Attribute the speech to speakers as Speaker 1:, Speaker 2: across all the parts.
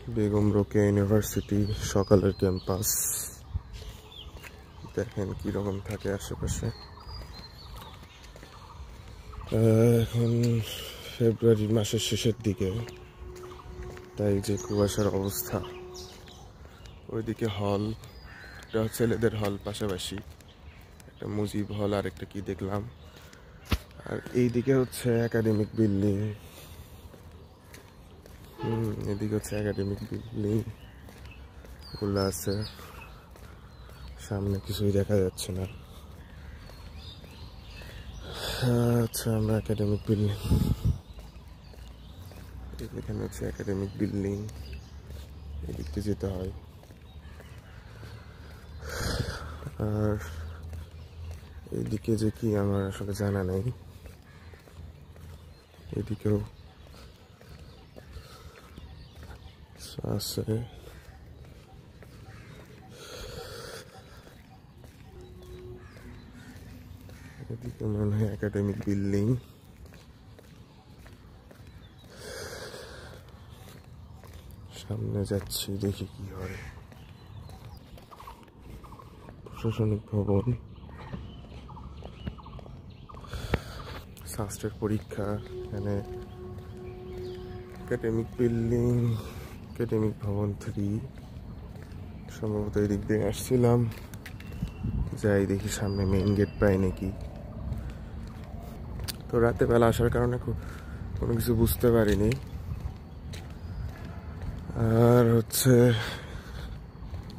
Speaker 1: Begum Rokeya university সকালের campus. দেখেন কিরকম থাকে আশেপাশে। এখন ফেব্রুয়ারি মাসের শেষের দিকে, তাই যে কুয়াশার অবস্থা। ওইদিকে হল, একটা ছেলেদের হল, পাশাপাশি একটা মুজিব হল আর একটা কি দেখলাম। আর এইদিকে হচ্ছে একাডেমিক বিল্ডিং। এদিকে হচ্ছে একাডেমিক বিল্ডিং গুলো আছে, সামনে কিছুই দেখা যাচ্ছে না। আচ্ছা, আমরা একাডেমিক বিল্ডিং, এখানে হচ্ছে একাডেমিক বিল্ডিং, এদিকে যেতে হয়। আর এইদিকে যে কি আমার আসলে জানা নেই। এদিকেও আছে, এদিকে মনে হয় একাডেমিক বিল্ডিং। সামনে যাচ্ছি, দেখি কি হয়। প্রশাসনিক ভবন, শাস্ত্রের পরীক্ষা, এখানে একাডেমিক বিল্ডিং, একাডেমিক ভবন 3। সম্ভবত এই দিক দিয়ে আসছিলাম, যাই দেখি সামনে মেইন গেট পাই নাকি। তো রাতে বেলা আসার কারণে কোনো কিছু বুঝতে পারিনি। আর হচ্ছে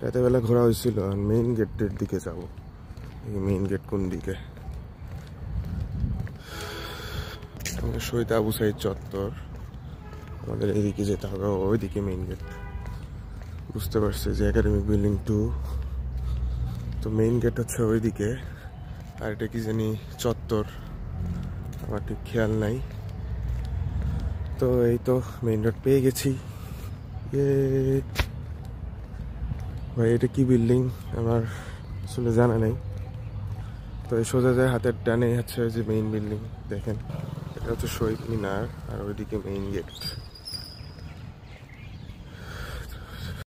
Speaker 1: রাতের বেলা ঘোরা হয়েছিল, আর মেইন গেটের দিকে যাবো। মেইন গেট কোন দিকে? শহীদ আবু সাইদ চত্বর, আমাদের এদিকে যেতে হবে, ওইদিকে মেইন গেট। বুঝতে পারছি যে একাডেমিক বিল্ডিং 2, তো মেইন গেট হচ্ছে ওইদিকে। আর এটা কি জানি চত্বর, আমার ঠিক খেয়াল নাই। তো এই তো মেইন রোড পেয়ে গেছি। ভাই এটা কি বিল্ডিং আমার আসলে জানা নেই। তো এই সোজা যায় হাতের ডানে হচ্ছে যে মেইন বিল্ডিং, দেখেন এটা হচ্ছে শহীদ মিনার, আর ওইদিকে মেইন গেট।